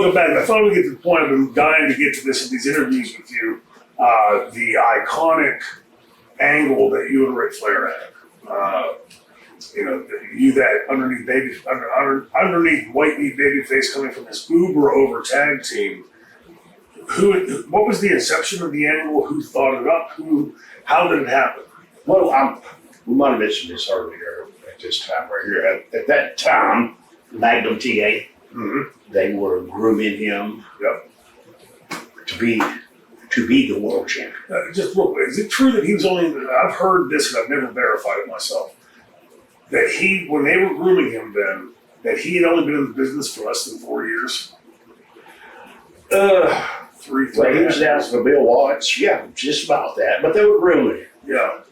looking back, I thought we'd get to the point. I've been dying to get to this in these interviews with you. The iconic angle that you and Ric Flair had. You that underneath white meat babyface coming from this uber over tag team. What was the inception of the angle? Who thought it up? How did it happen? Well, we might have mentioned this earlier at this time right here. At that time, Magnum TA, they were grooming him to be the world champion. Just real quick, is it true that he was only? I've heard this and I've never verified it myself. That when they were grooming him, then that he had only been in the business for less than 4 years. Three. Well, he was down for Bill Watts. Yeah, just about that. But they were grooming him. Yeah.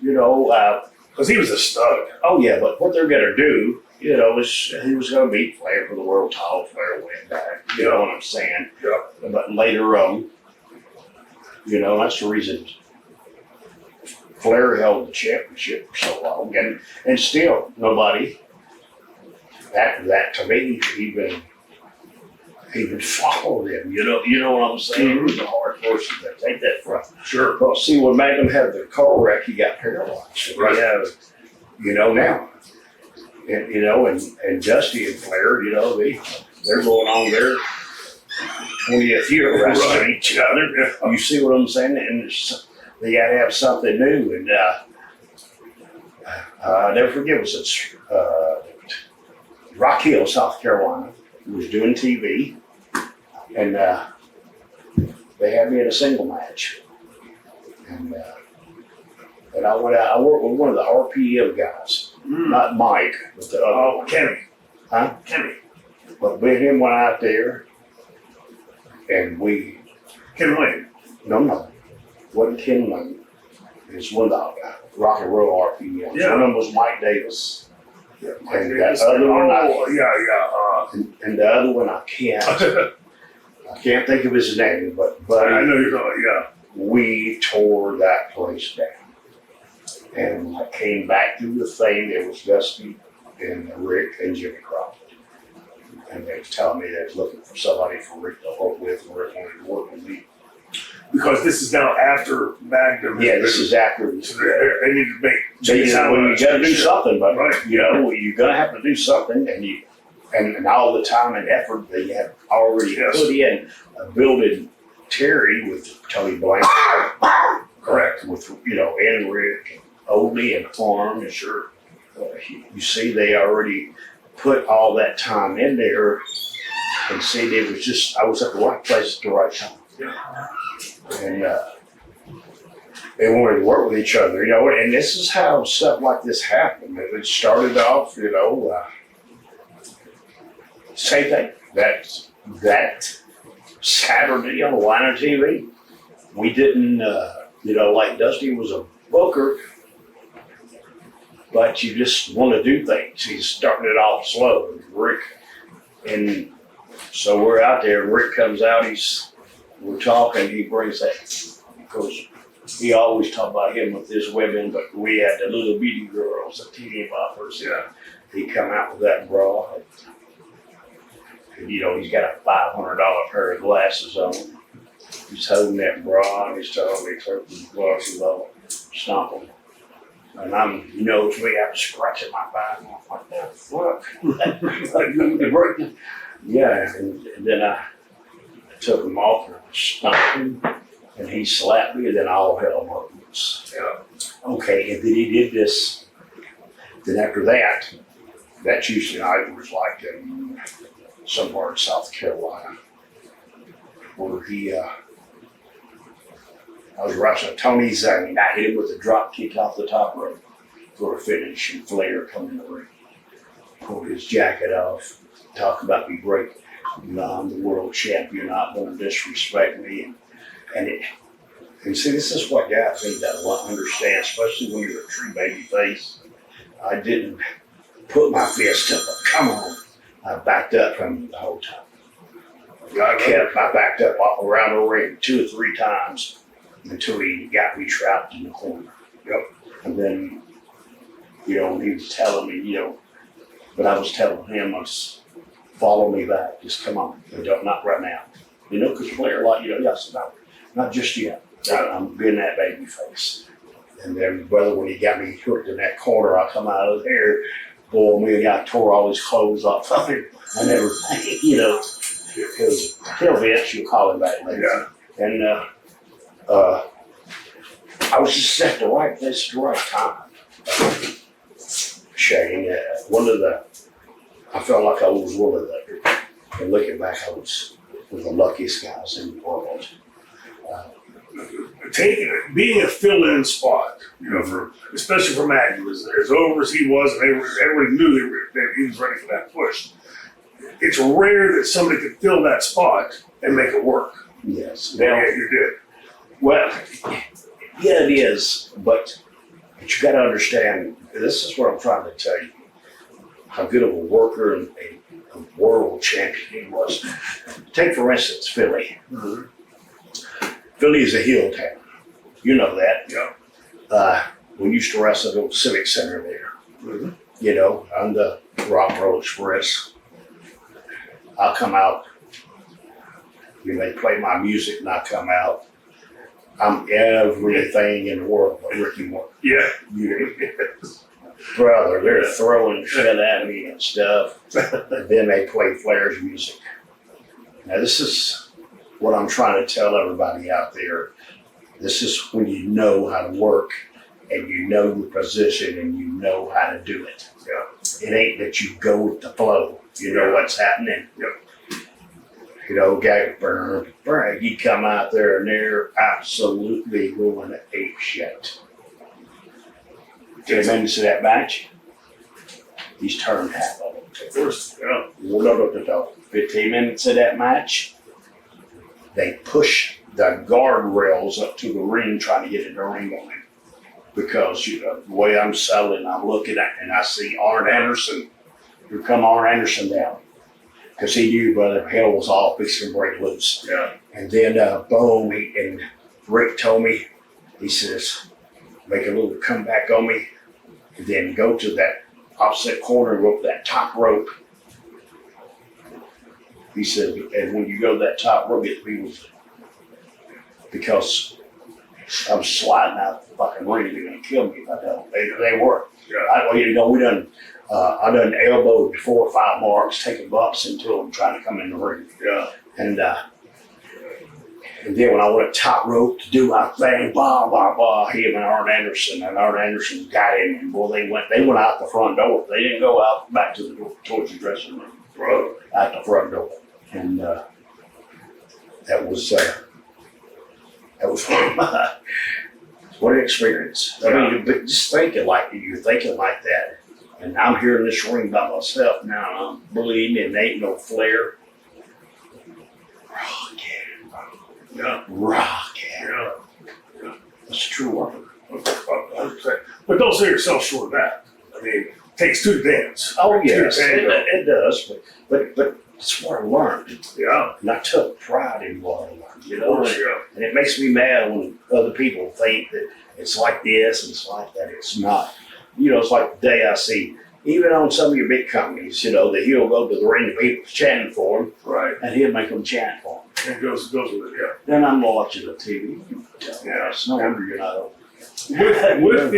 Because he was a stud. Oh yeah, but what they're gonna do, is he was gonna beat Flair for the world title. Flair went back. You know what I'm saying? Yeah. But later on, that's the reason Flair held the championship for so long, and still nobody after that to me even followed him. You know what I'm saying? It was a hard person to take that from. Sure. Well, see, when Magnum had the car wreck, he got paralyzed. Right. Now, and Dusty and Flair, they're going on their 20th year wrestling each other. You see what I'm saying? And they got to have something new. And I'll never forget, it was Rock Hill, South Carolina. He was doing TV, and they had me in a single match. And I went out. I worked with one of the RPM guys, not Mike, but the other one. Kenny. Huh? Kenny. But me and him went out there, and we. Ken Lane. No. Wasn't Ken Lane. It's one of the rock and roll RPMs. Yeah. One of them was Mike Davis. Yeah, And that other one, and the other one, I can't think of his name, but I know you're talking. we tore that place down. And when I came back through the thing, there was Dusty and Rick and Jimmy Crawford. And they was telling me they was looking for somebody for Rick to work with, and Rick wanted to work with me. Because this is now after Magnum. Yeah, this is after. So they need to make. You got to do something, but right. You're gonna have to do something, and all the time and effort they have already put in building Terry with Tony Blank, correct, with and Rick, Oldie and Farm, and sure, you see they already put all that time in there, and see it was just I was at the right place at the right time. Yeah. And they wanted to work with each other, and this is how stuff like this happened. It started off, same thing. That Saturday on the line of TV, we didn't, like Dusty was a booker, but you just want to do things. He's starting it off slow, Rick, and so we're out there. Rick comes out. We're talking, he brings that, because he always talked about him with his women, but we had the little bitty girls, the teeny boppers. Yeah. He come out with that bra. And, he's got a $500 pair of glasses on. He's holding that bra, and he's telling me, "Turn the glasses off, stomp them." And I'm, to me, I'm scratching my back. I'm like, "What the fuck?" Yeah, and then I took him off and stomped him, and he slapped me, and then all hell broke loose. Yeah. Okay, and then he did this. Then after that Tuesday night was like somewhere in South Carolina, where I was wrestling Tony Zane. I hit him with a drop kick off the top rope for a finish, and Flair come in the ring, pulled his jacket off, talk about me break. I'm the world champion, not going to disrespect me. And see, this is what guys need to understand, especially when you're a true baby face. I didn't put my fist up, come on. I backed up from him the whole time. I backed up around the ring 2 or 3 times until he got me trapped in the corner. Yep. And then, he was telling me, but I was telling him, follow me back. Just come on. Not right now. Because Flair, I said, no, not just yet. I'm being that baby face. And then, brother, when he got me hooked in that corner, I come out of there, boy, me, I tore all his clothes off of him and everything, because tell Vince, you'll call him back later. Yeah. And I was just at the right place at the right time. Shane, I felt like I was one of the, and looking back, I was one of the luckiest guys in the world. Being a fill-in spot, especially for Maggie, was as over as he was, and everybody knew that he was ready for that push. It's rare that somebody could fill that spot and make it work. Yes. Yeah, you did. Well, yeah, it is, but you got to understand, this is what I'm trying to tell you, how good of a worker and a world champion he was. Take, for instance, Philly. Mm-hmm. Philly is a hill town. You know that. Yeah. We used to wrestle at the Civic Center there. Mm-hmm. On the Rock Road Express. I'll come out. They play my music and I come out. I'm everything in the world but Ricky Morton. Yeah. Brother, they're throwing shit at me and stuff. And then they play Flair's music. Now, this is what I'm trying to tell everybody out there. This is when you know how to work and you know your position and you know how to do it. Yeah. It ain't that you go with the flow. You know what's happening. Yep. You come out there and they're absolutely going to ape shit. 10 minutes of that match, he's turned half of it. First, yeah. 15 minutes of that match, they push the guardrails up to the ring trying to get in the ring on him. Because the way I'm selling, I'm looking at and I see Arn Anderson. Here come Arn Anderson down. Because he knew, brother, hell was all fixing to break loose. Yeah. And then, boom, and Rick told me, he says, make a little comeback on me, and then go to that opposite corner and rope that top rope. He said, and when you go to that top rope, it was because I'm sliding out the fucking ring, they're gonna kill me if I don't. They were. Yeah. I done elbowed 4 or 5 marks, taking bumps into them, trying to come in the ring. Yeah. And then when I went top rope to do my thing, him and Arn Anderson got in, and boy, they went out the front door. They didn't go out back to the door, towards the dressing room, bro, out the front door. And that was what an experience. I mean, but just thinking like you're thinking like that. And I'm here in this ring by myself now. I'm bleeding and ain't no Flair. Rockin'. Yeah. That's a true worker. But don't sell yourself short of that. I mean, it takes 2 to dance. Oh yes, it does. But it's what I learned. Yeah. And I took pride in what I learned. Yeah. And it makes me mad when other people think that it's like this and it's like that. It's not. It's like the day I see, even on some of your big companies, that he'll go to the ring, the people's chanting for him, Right. and he'll make them chant for him. It goes with it, yeah. Then I'm watching the TV. Yeah. It's no wonder you're not over. With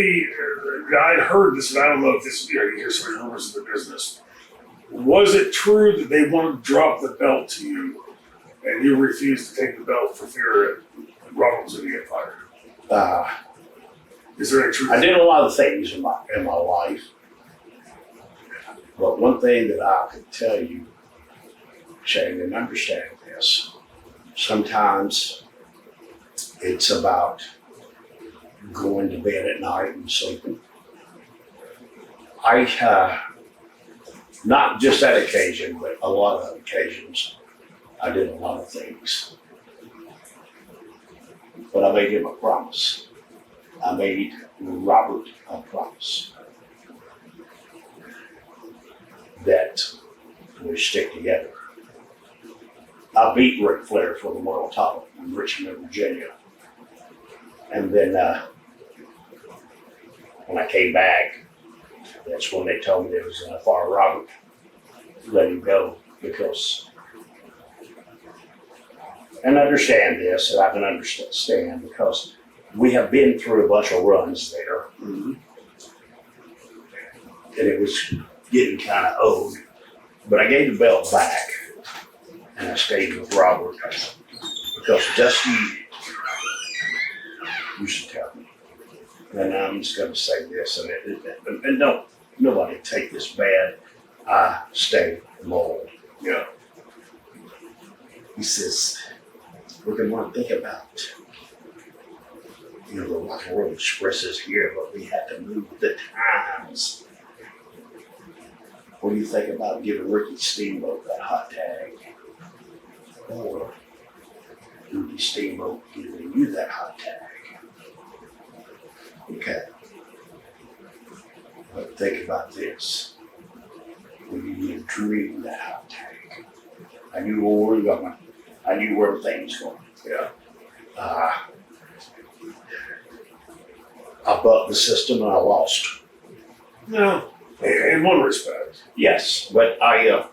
I'd heard this, and I don't know if this, you hear some rumors in the business. Was it true that they wanted to drop the belt to you, and you refused to take the belt for fear that Robert was going to get fired? Is there any truth? I did a lot of things in my life, but one thing that I could tell you, Shane, and understand this, sometimes it's about going to bed at night and sleeping. Not just that occasion, but a lot of occasions, I did a lot of things. But I made him a promise. I made Robert a promise that we stick together. I beat Ric Flair for the world title in Richmond, Virginia. And then when I came back, that's when they told me they was going to fire Robert, let him go. because, and understand this, and I can understand because we have been through a bunch of runs there, Mhm. and it was getting kind of old. But I gave the belt back, and I stayed with Robert because Dusty used to tell me, and I'm just going to say this, and don't nobody take this bad. I stay loyal. Yeah. He says, we're going to want to think about, the rock and roll express is here, but we have to move with the times. What do you think about giving Ricky Steamboat that hot tag? Or Ricky Steamboat giving you that hot tag? Okay. But think about this. When you give Dream that hot tag, I knew where we were going. I knew where everything was going. Yeah. I bucked the system and I lost. No. In one respect. Yes, but I got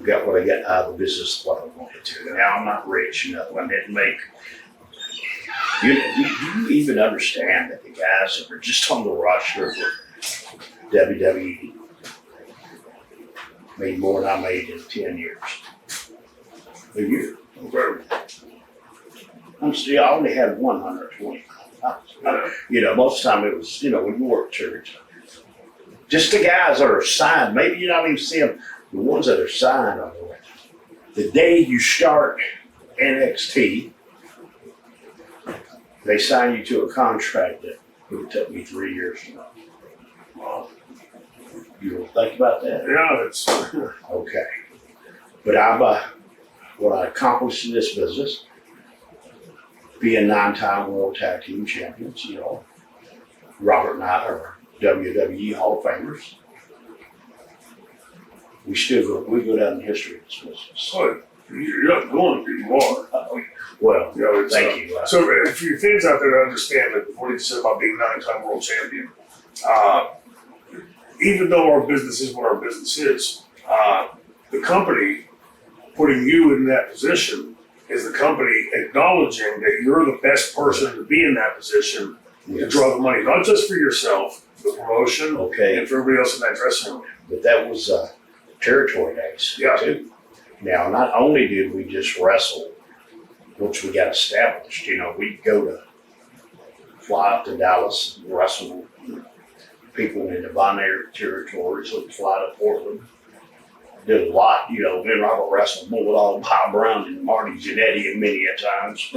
got what I got out of the business what I wanted to. Now I'm not rich, I didn't make. Do you even understand that the guys that were just on the roster for WWE made more than I made in 10 years? A year. Okay. I only had 120. Most of the time it was, when you work church. Just the guys that are signed, maybe you don't even see them, the ones that are signed on the day you start NXT, they sign you to a contract that would took me 3 years to know. Well, You don't think about that? yeah, it's Okay. But what I accomplished in this business, being 9-time World Tag Team Champions, Robert and I are WWE Hall of Famers. We go down in history of this business. so you're not going to, you are. Well, It's, thank you. So if your fans out there to understand that what you said about being 9-time world champion, even though our business is what our business is, the company putting you in that position is the company acknowledging that you're the best person to be in that position to draw the money, not just for yourself, the promotion, Okay. and for everybody else in that dressing room. But that was territory days, Yeah. too. Now, not only did we just wrestle, which we got established, we'd fly up to Dallas and wrestle people in the binary territories, we'd fly to Portland. Did a lot, me and Robert wrestled more with all Bob Brown and Marty Jannetty and many a times.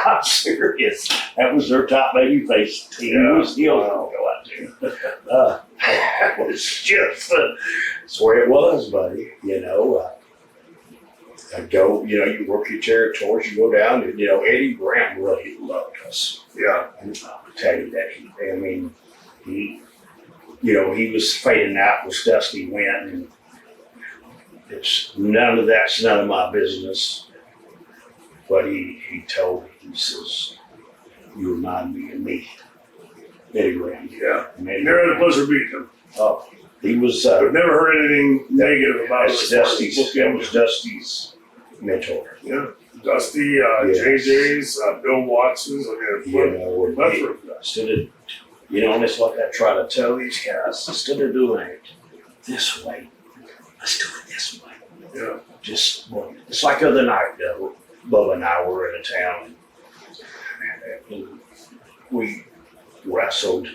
I'm serious. That was their top babyface team. Yeah. It was heels to go out to. That was just, that's where it was, buddy. I'd go, you work your territories, you go down, and, Eddie Graham really loved us. Yeah. And I'll tell you that he was fading out with Dusty went, and that's none of my business. But he told me, he says, you remind me of me, Eddie Graham. Yeah. And Eddie Never had the Graham, pleasure of meeting him. oh, he was, I've never heard anything negative about him. that was Dusty's mentor. Yeah. Dusty, Yes. JJ's, Bill Watson's, And it's like I try to tell these guys, instead of doing it this way, let's do it this way. Yeah. It's like the other night, Bubba and I were in a town, and we wrestled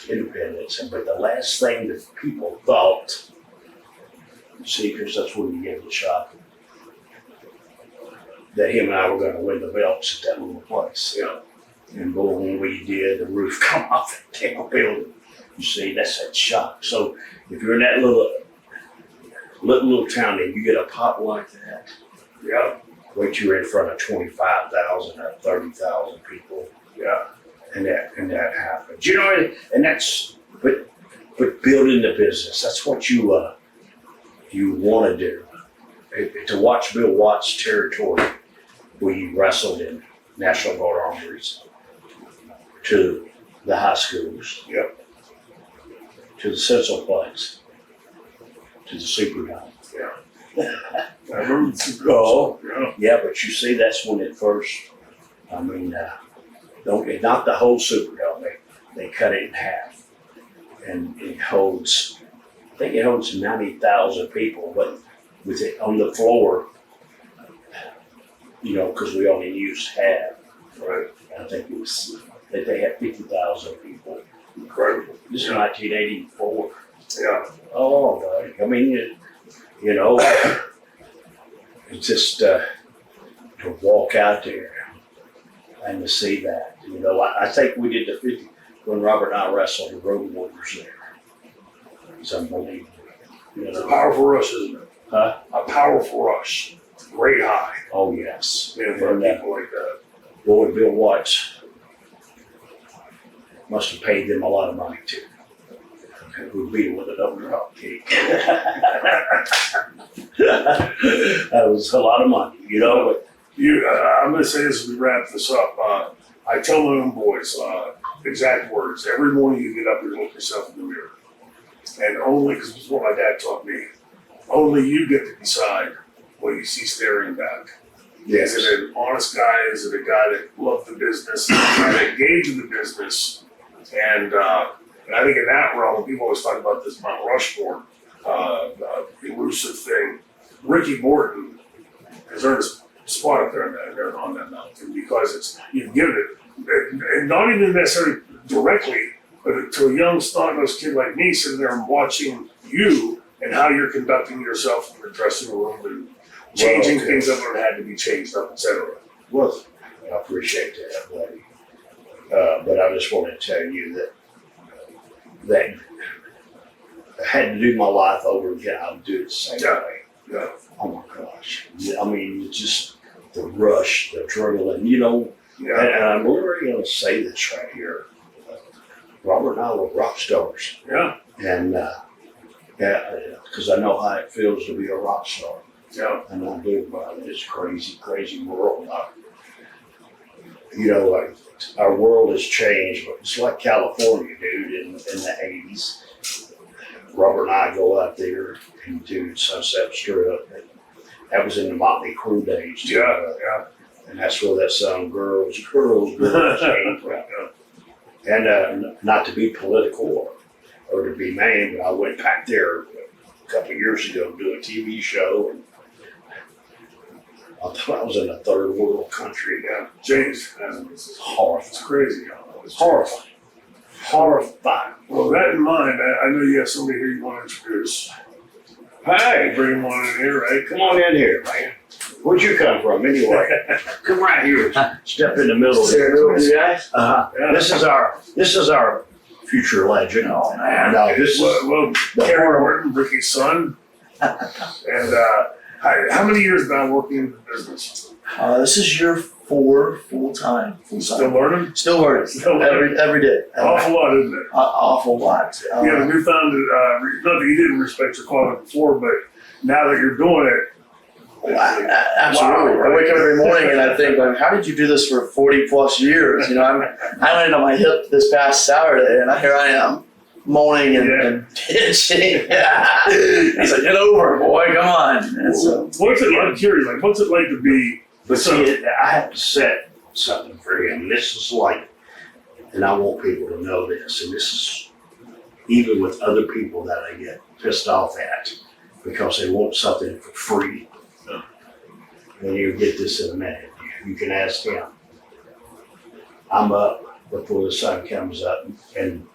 Independence, but the last thing that people thought, Seekers, that's when you gave the shot, that him and I were going to win the belts at that little place. Yeah. And boy, when we did, the roof come off that damn building. You see, that's that shock. So if you're in that little town and you get a pop like that, Yeah. wait, you're in front of 25,000 or 30,000 people. Yeah. And that happens. And that's, but building the business, that's what you want to do. To watch Bill Watts' territory, we wrestled in National Guard armories, to the high schools, Yep. to the Centralplex, to the Superdome. Yeah. I remember the Super Oh. Yeah. Yeah, but you see, that's when it first, I mean, not the whole Superdome, they cut it in half. And it holds, I think it holds 90,000 people, but with it on the floor, you know, because we only used half. Right. I think it was, that they had 50,000 people. Incredible. This is 1984. Yeah. Oh, buddy. I mean, you know, it's just to walk out there and to see that. You know, I think we did the 50 when Robert and I wrestled the Road Warriors there. It's unbelievable. You It's a know? powerful rush, isn't it? Huh? A powerful rush. Great high. Oh, yes. Man, for And, people like that. Boy, Bill Watts must have paid them a lot of money too. Who beat him with a double drop kick. That was a lot of money, you know. But I'm going to say this as we wrap this up. I tell my own boys exact words. Every morning you get up and look yourself in the mirror. And only, because it's what my dad taught me, only you get to decide what you see staring back. yes, Is it an honest guy? Is it a guy that loved the business? Is it a guy that gave to the business? And I think in that realm, people always talk about this Mount Rushmore elusive thing. Ricky Morton has earned a spot up there on that mountain because you've given it, and not even necessarily directly, but to a young, snot-nosed kid like me sitting there and watching you and how you're conducting yourself in the dressing room and changing things up when it had to be changed up, etc. well, I appreciate that, buddy. But I just want to tell you that I had to do my life over again. I would do it the same way. Yeah. Oh my gosh! I mean, it's just the rush, the adrenaline, you know. Yeah. And I'm really going to say this right here. Robert and I were rock stars, Yeah. and because I know how it feels to be a rock star, Yeah. and I do. This crazy, crazy world. You know, like our world has changed, but it's like California, dude. In the '80s, Robert and I go out there and do Sunset Strip. And that was in the Motley Crue days, too. Yeah. And that's where that song "Girls, Girls" came from. And not to be political or to be mean, but I went back there a couple of years ago to do a TV show, and I thought I was in a third world country. Yeah. James, It's horrifying. it's crazy. It's Horrifying. Horrifying. Well, that in mind, I know you have somebody here you want to introduce. Hey, Bring him on in here, right? come on in here, man. Where'd you come from, anyway? Come right here. Step in the middle. You guys? Yeah. This is our future legend. Oh, man. No, this is Well, Kerry Morton, Ricky's son. And how many years now working in the business? This is year 4 full-time. Still learning? Still learning. Still learning. Every day. Awful lot, isn't it? Awful lot. You have a newfound, not that you didn't respect your calling before, but now that you're doing it, Absolutely. Wow, I wake up every morning and I think, like, how did you do this for 40 plus years? You know, I landed on my hip this past Saturday, and here I am moaning and pitching. He's like, get over it, boy, come on. And so, what's it like? I'm curious, like, what's it like to be? But see, I have to set something for him. This is like, and I want people to know this, and this is even with other people that I get pissed off at because they want something for free. And you get this in a minute. You can ask him. I'm up before the sun comes up and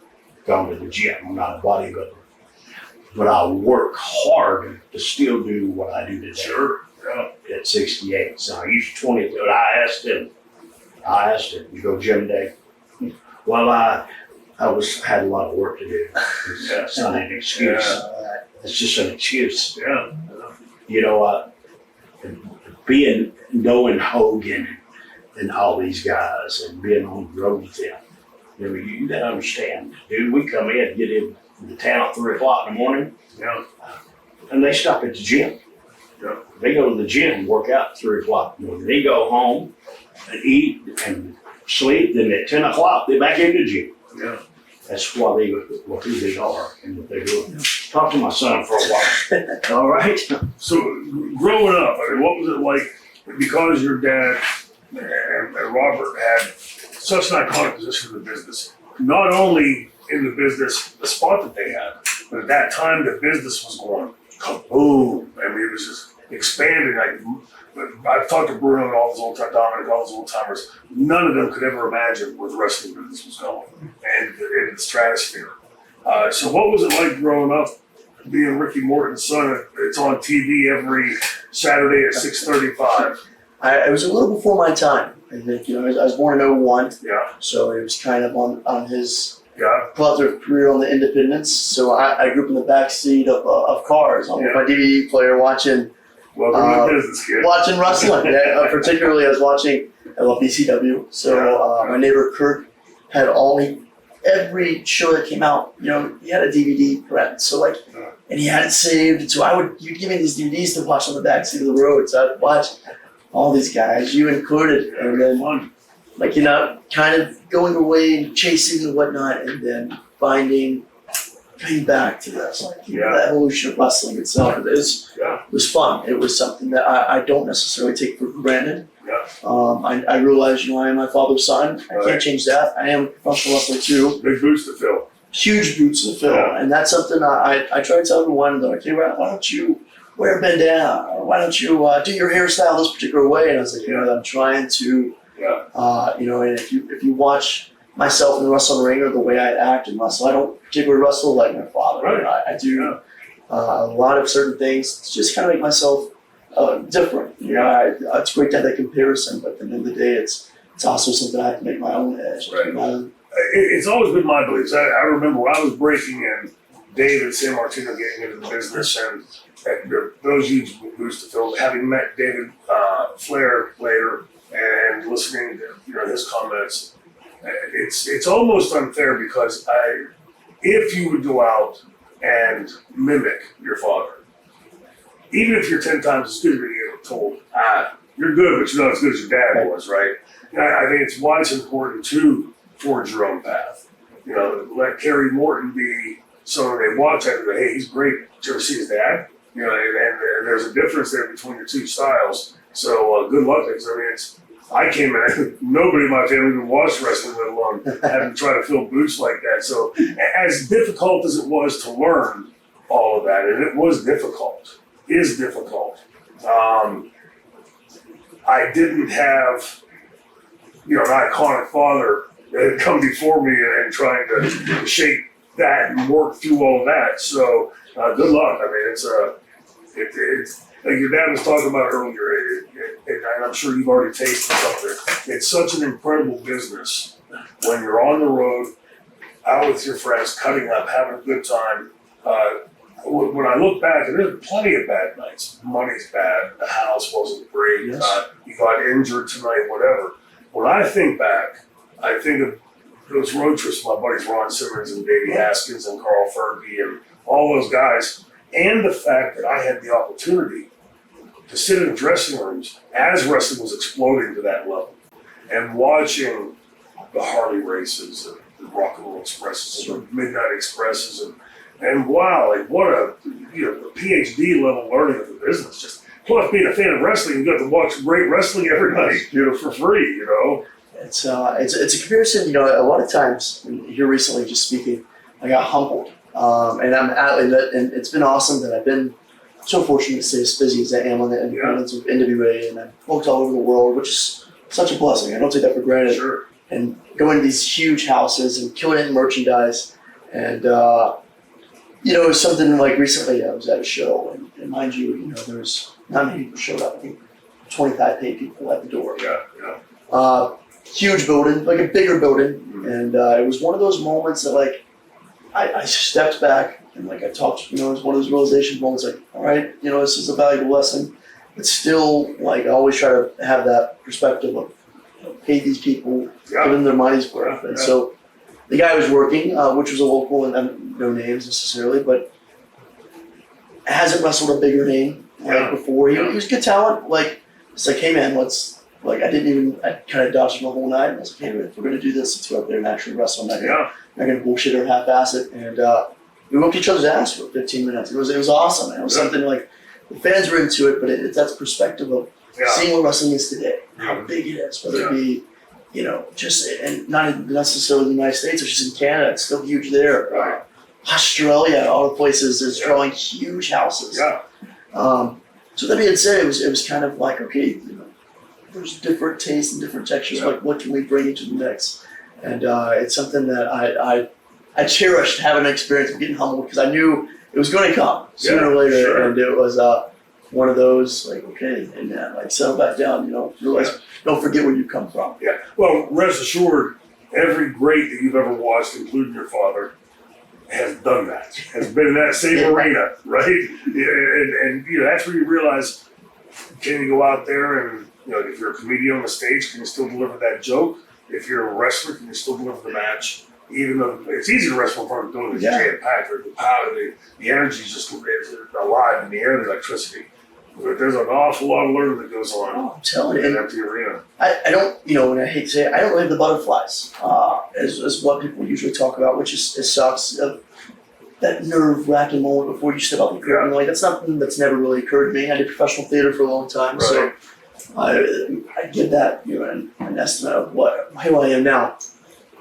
gone to the gym. I'm not a bodybuilder. But I work hard to still do what I do today. Sure. Yeah. At 68. So I used 20. But I asked him, you go gym day? Well, I had a lot of work to do. It's not an excuse. Yeah. It's just an excuse. Yeah. You know, knowing Hogan and all these guys and being on the road with them, you gotta understand, dude, we come in, get in the town at 3 o'clock in the morning, Yeah. and they stop at the gym. Yeah. They go to the gym and work out at 3 o'clock in the morning. They go home and eat and sleep, then at 10 o'clock, they're back in the gym. Yeah. That's why they who they are and what they're doing. Talk to my son for a while. All right? So growing up, I mean, what was it like? Because your dad and Robert had such an iconic position in the business, not only in the business, the spot that they had, but at that time the business was going kaboom. I mean, it was just expanding. I've talked to Bruno and all those old time Dominic, all those old timers. None of them could ever imagine where the wrestling business was going and in the stratosphere. So what was it like growing up, being Ricky Morton's son? It's on TV every Saturday at 6:35. It was a little before my time. I think, I was born in '01, Yeah, so it was kind of on his yeah, plethora career on the independents. So I grew up in the backseat of cars on my DVD player watching welcome to the business, kid. watching wrestling. Particularly, I was watching, I love BCW. So my neighbor Kirk had every show that came out. He had a DVD rent. So and he had it saved. And so you'd give me these DVDs to watch on the backseat of the road. So I'd watch all these guys, you included, and then kind of going away and chasing and whatnot, and then coming back to this. The evolution of wrestling itself was fun. It was something that I don't necessarily take for granted. I realize, I am my father's son. I can't change that. I am a professional wrestler too. Big boots to fill. Huge boots to fill. And that's something I try to tell everyone, okay, why don't you wear a bandana? Or why don't you do your hairstyle this particular way? And I was like, I'm trying to, and if you watch myself in the wrestling ring or the way I act and wrestle, I don't particularly wrestle like my father. Right. I do a lot of certain things to just kind of make myself different. It's great to have that comparison, but at the end of the day, it's also something I have to make my own edge. Right. It's always been my belief. I remember when I was breaking in, Dave and San Martino getting into the business, and those huge boots to fill. Having met David Flair later and listening to his comments, it's almost unfair because if you would go out and mimic your father, even if you're 10 times as good, you're told, you're good, but you're not as good as your dad was, right? And I think it's why it's important to forge your own path. Let Kerry Morton be someone they watch and go, hey, he's great. Did you ever see his dad? And there's a difference there between your two styles. So good luck. I came in, nobody in my family even watched wrestling, let alone having to try to fill boots like that. So as difficult as it was to learn all of that, and it was difficult, is difficult. I didn't have, an iconic father that had come before me and trying to shape that and work through all of that. So good luck. It's like your dad was talking about earlier, and I'm sure you've already tasted some of it. It's such an incredible business when you're on the road, out with your friends, cutting up, having a good time. When I look back, and there's plenty of bad nights. Money's bad. The house wasn't great. Yes. You got injured tonight, whatever. When I think back, I think of those road trips with my buddies Ron Simmons and Davey Haskins and Carl Fergie and all those guys, and the fact that I had the opportunity to sit in dressing rooms as wrestling was exploding to that level and watching the Harley races and the Rock and Roll Expresses and the Midnight Expresses and wow, what a PhD level learning of the business. Just plus being a fan of wrestling, you got to watch great wrestling every night for free. It's a comparison. A lot of times here recently, just speaking, I got humbled, and and it's been awesome that I've been so fortunate to stay as busy as I am on the independents of NWA, and I've worked all over the world, which is such a blessing. I don't take that for granted. Sure. And going to these huge houses and killing it in merchandise, and it was something like recently I was at a show, and mind you, there was not many people showed up. I think 25 paid people at the door. Huge building, like a bigger building, and it was one of those moments that I stepped back and I talked. It was one of those realization moments. All right, this is a valuable lesson, but still, I always try to have that perspective of pay these people, give them their money's worth, and so. The guy was working, which was a local, and no names necessarily, but hasn't wrestled a bigger name before. He was good talent. It's hey man, let's like I kind of dodged him the whole night. And I was like, hey, if we're gonna do this, let's go up there and actually wrestle. I'm not gonna bullshit or half-ass it. And we whooped each other's ass for 15 minutes. It was awesome. Man. It was something like the fans were into it, but that's perspective of seeing what wrestling is today, how big it is, whether it be, you know, just and not necessarily in the United States, or just in Canada. It's still huge there. Right. Australia, all the places is drawing huge houses. Yeah. So that being said, it was kind of like, okay, you know, there's different tastes and different textures. Like, what can we bring into the mix? And it's something that I cherished having an experience of getting humbled, because I knew it was going to come sooner or later, and it was one of those like, okay, and like settle back down, you know, realize don't forget where you come from. Yeah. Well, rest assured, every great that you've ever watched, including your father, has done that, has been in that same arena, right? And you know, that's where you realize, can you go out there and, you know, if you're a comedian on the stage, can you still deliver that joke? If you're a wrestler, can you still deliver the match? Even though it's easy to wrestle in front of buildings, jam-packed, the power, the energy is just alive in the air, the electricity. But there's an awful lot of learning that goes on I'm telling in an you. empty arena. I don't, you know, and I hate to say it, I don't really have the butterflies, as what people usually talk about, which is, it sucks. That nerve-wracking moment before you step out the curtain, like, that's something that's never really occurred to me. I did professional theater for a long time, so I give that, you know, an estimate of who I am now.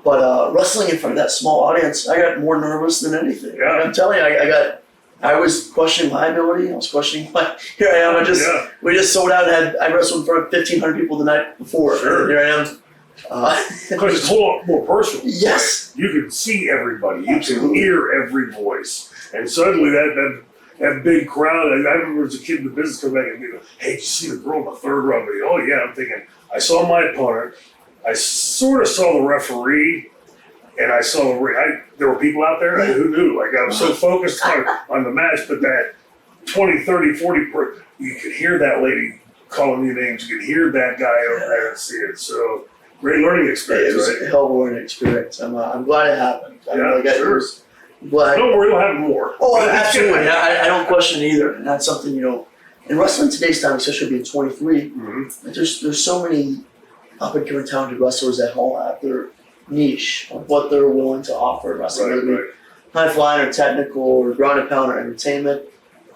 But wrestling in front of that small audience, I got more nervous than anything. Yeah. I'm telling you, I was questioning my ability. I was questioning here I am. We just sold out and I wrestled in front of 1,500 people the night before. Sure. Here I am. Because it's a whole lot more personal. Yes. Right? You can see everybody. You can hear every voice. And suddenly that big crowd, I remember as a kid in the business come back and go, hey, did you see the girl in the third row? Oh, yeah. I'm thinking, I saw my opponent. I sort of saw the referee. And I saw the ring. There were people out there. Who knew? Like, I was so focused on the match, but that 20, 30, 40, you could hear that lady calling you names. You could hear that guy over there and see it. So, great learning experience, It was a hell of a learning experience. I'm glad it happened. Glad. Don't worry, we'll have more. Oh, absolutely. I don't question it either. And that's something, you know, in wrestling today's time, especially being 23, there's so many up-and-coming talented wrestlers that all have their niche of what they're willing to offer in wrestling, whether it be high flying or technical or ground and pound or entertainment.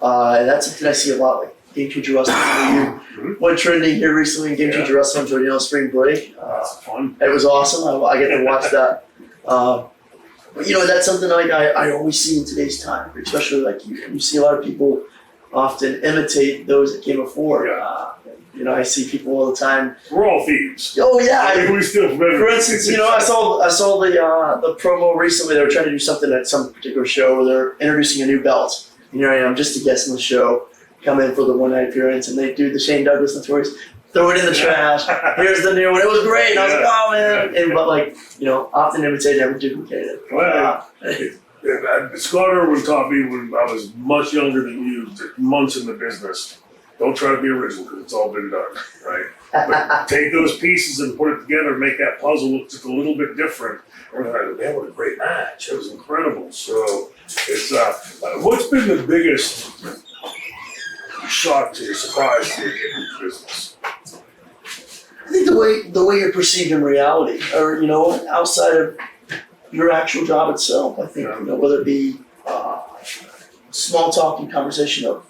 And that's something I see a lot, like Game Changer Wrestling. Went trending here recently in Game Changer Wrestling during spring break. That's fun. It was awesome. I get to watch that. But you know, that's something like I always see in today's time, especially like you see a lot of people often imitate those that came before. You know, I see people all the time. We're all thieves. Oh yeah. We steal from everybody. For instance, you know, I saw the promo recently. They were trying to do something at some particular show where they're introducing a new belt. And here I am, just a guest on the show, come in for the one night appearance, and they do the Shane Douglas Notorious, throw it in the trash. Here's the new one. It was great. And I was like, oh man. And but like, you know, often imitate, never duplicated. Well, Scott Irwin taught me when I was much younger than you, months in the business. Don't try to be original because it's all been done, right? But take those pieces and put it together and make that puzzle look just a little bit different. And we're like, man, what a great match. It was incredible. So it's, what's been the biggest shock to you, surprise to you in the business? I think the way you're perceived in reality, or you know, outside of your actual job itself. I think you know, whether it be small talk and conversation of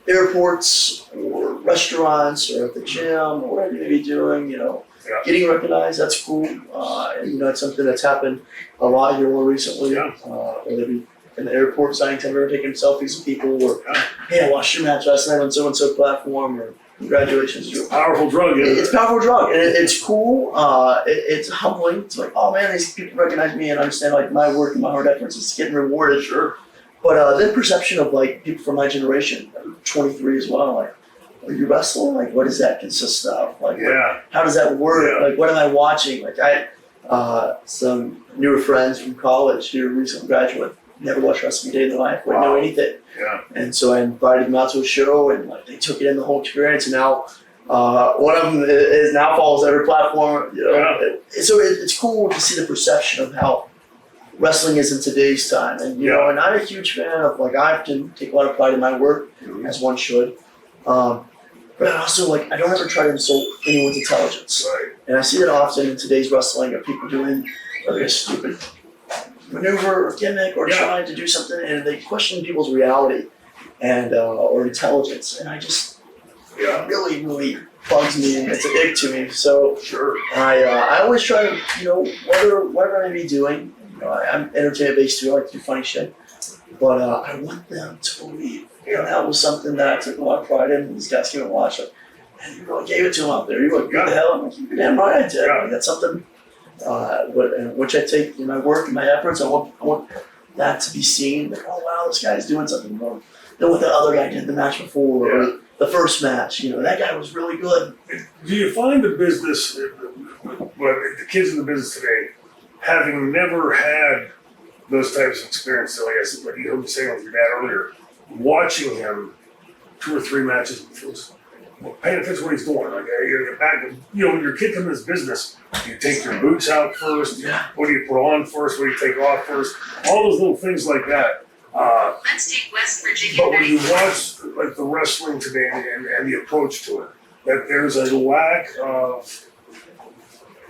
airports or restaurants or at the gym or whatever you may be doing, you know, getting recognized, that's cool. You know, it's something that's happened a lot here more recently. Whether it be in the airport, signing time, or taking selfies with people, or hey, I watched your match last night on so and so platform, or congratulations. It's a powerful drug, isn't it? It's a powerful drug, and it's cool. It's humbling. It's like, oh man, these people recognize me and understand like my work and my hard efforts is getting rewarded. Sure. But the perception of like people from my generation, 23 as well, like, are you wrestling? Like, what does that consist of? Like, how does that work? Like, what am I watching? Like, some newer friends from college who are recent graduate, never watched wrestling a day in their life, wouldn't know anything. And so I invited them out to a show, and like they took it in the whole experience. And now one of them is now follows every platform. You know, so it's cool to see the perception of how wrestling is in today's time. And you know, and I'm a huge fan of like I often take a lot of pride in my work, as one should. but I also I don't ever try to insult anyone's intelligence. Right. And I see that often in today's wrestling of people doing a stupid maneuver or gimmick or trying to do something, and they question people's reality and or intelligence, and I just really, really bugs me, and it's a dig to me. So Sure. I always try to, whatever I may be doing, I'm entertainment based too. I like to do funny shit, but I want them to believe, and that was something that I took a lot of pride in. These guys came and watched it, and you really gave it to them out there. You were like, "What the hell?" I'm like, "You're damn right I did." Yeah. That's something which I take in my work and my efforts. I want that to be seen. Like, oh wow, this guy's doing something more than what the other guy did the match before or the first match. That guy was really good. Do you find the business, the kids in the business today, having never had those types of experiences, like I said, like you heard me saying with your dad earlier, watching him 2 or 3 matches, paying attention to what he's doing. Like you're back, when your kid comes in this business, you take your boots out first. Yeah. What do you put on first? What do you take off first? All those little things like that. Let's take West Virginia. But when you watch like the wrestling today and the approach to it, that there's a lack of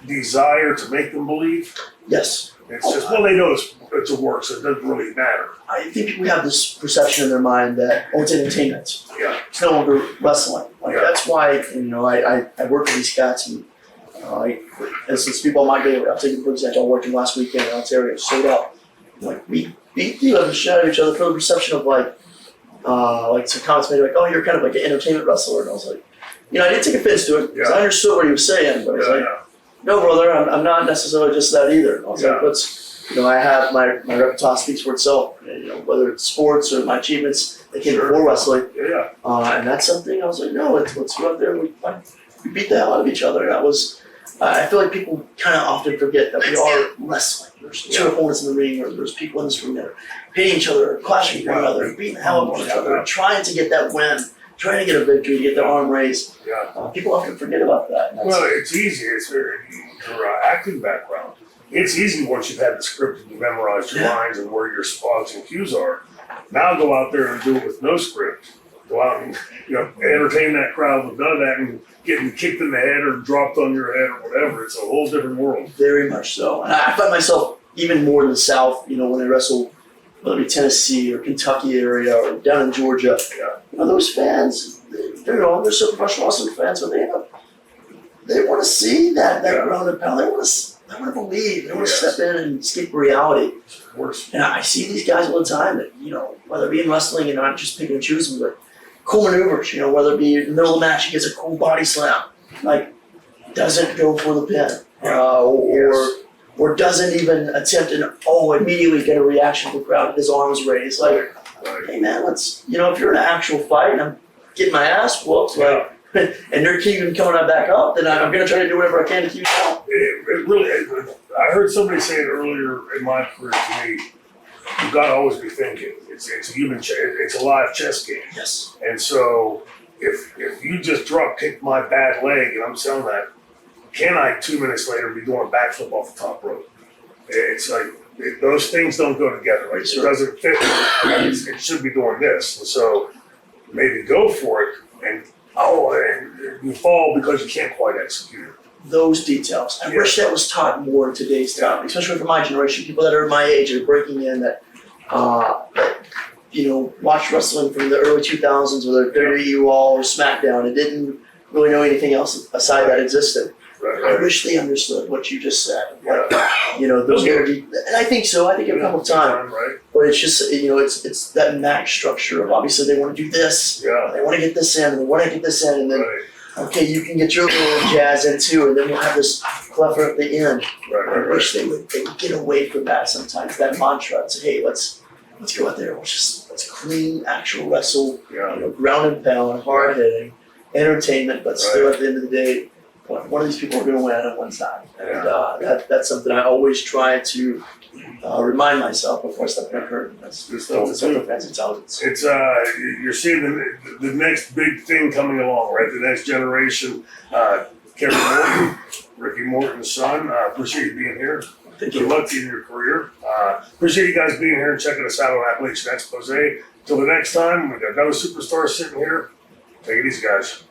desire to make them believe. Yes. It's just, they know it's a work, so it doesn't really matter. I think people have this perception in their mind that, it's entertainment. Yeah. It's no longer wrestling. That's why, I work with these cats, and since people on my day, I'll take for example, I worked in last weekend in Ontario, sold out. We beat the other shit out of each other for the perception of some comments made oh, you're kind of like an entertainment wrestler. And I was like, I didn't take offense to it because I understood what he was saying, but I was no, brother, I'm not necessarily just that either. And I was like, I have my repertoire speaks for itself. Whether it's sports or my achievements, they came before wrestling. Yeah. And that's something I was like, no, let's go out there. We beat the hell out of each other. And that was, I feel like people kind of often forget that we are wrestling. There's 2 opponents in the ring, or there's people in this room that are hitting each other, or clashing with one another, beating the hell out of one another, trying to get that win, trying to get a victory, to get their arm raised. Yeah. People often forget about that. Well, it's easy. It's your acting background. It's easy once you've had the script and you memorized your lines and where your spots and cues are. Now go out there and do it with no script. Go out and entertain that crowd with none of that and getting kicked in the head or dropped on your head or whatever. It's a whole different world. Very much so. And I find myself even more in the South, when I wrestle, whether it be Tennessee or Kentucky area or down in Georgia. Yeah. Those fans, they're so professional wrestling fans, but they want to see that ground and pound. They want to believe. They want to step in and escape reality. Of course. And I see these guys all the time that, whether it be in wrestling and not just picking and choosing, but cool maneuvers, whether it be in the middle of the match, he gets a cool body slam, doesn't go for the pin, or doesn't even attempt and immediately get a reaction from the crowd, his arms raised. Hey man, let's, if you're in an actual fight and I'm getting my ass whooped, and they're keeping coming back up, then I'm going to try to do whatever I can to keep it out. It really, I heard somebody say it earlier in my career to me, you've got to always be thinking. It's a human, it's a live chess game. Yes. And so if you just drop kick my bad leg and I'm saying that, can I 2 minutes later be doing a backflip off the top rope? It's those things don't go together. It doesn't fit. It should be doing this. And so maybe go for it and you fall because you can't quite execute it. Those details. I wish that was taught more in today's time, especially for my generation, people that are my age and are breaking in that watched wrestling from the early 2000s, whether WWE Raw or SmackDown, and didn't really know anything else aside that existed. Right. I wish they understood what you just said. Those and I think so. I think it'll come with time. Right. But it's just, it's that match structure of obviously they want to do this, Yeah. they want to get this in, and they want to get this in, and then, okay, you can get your little jazz in too, and then we'll have this clever at the end. I wish they would get away from that sometimes, that mantra, and say, hey, let's go out there, let's clean, actual wrestle, ground and pound, hard hitting, entertainment, but still at the end of the day, one of these people are going to win at one time. And that's something I always try to remind myself before I step in the curtain. That's the fans' intelligence. It's you're seeing the next big thing coming along, right? The next generation. Kerry Morton, Ricky Morton's son. Appreciate you being here. Good luck to you in your career. Appreciate you guys being here and checking us out on Appalachian Expose. Till the next time, we got another superstar sitting here. Take it easy, guys.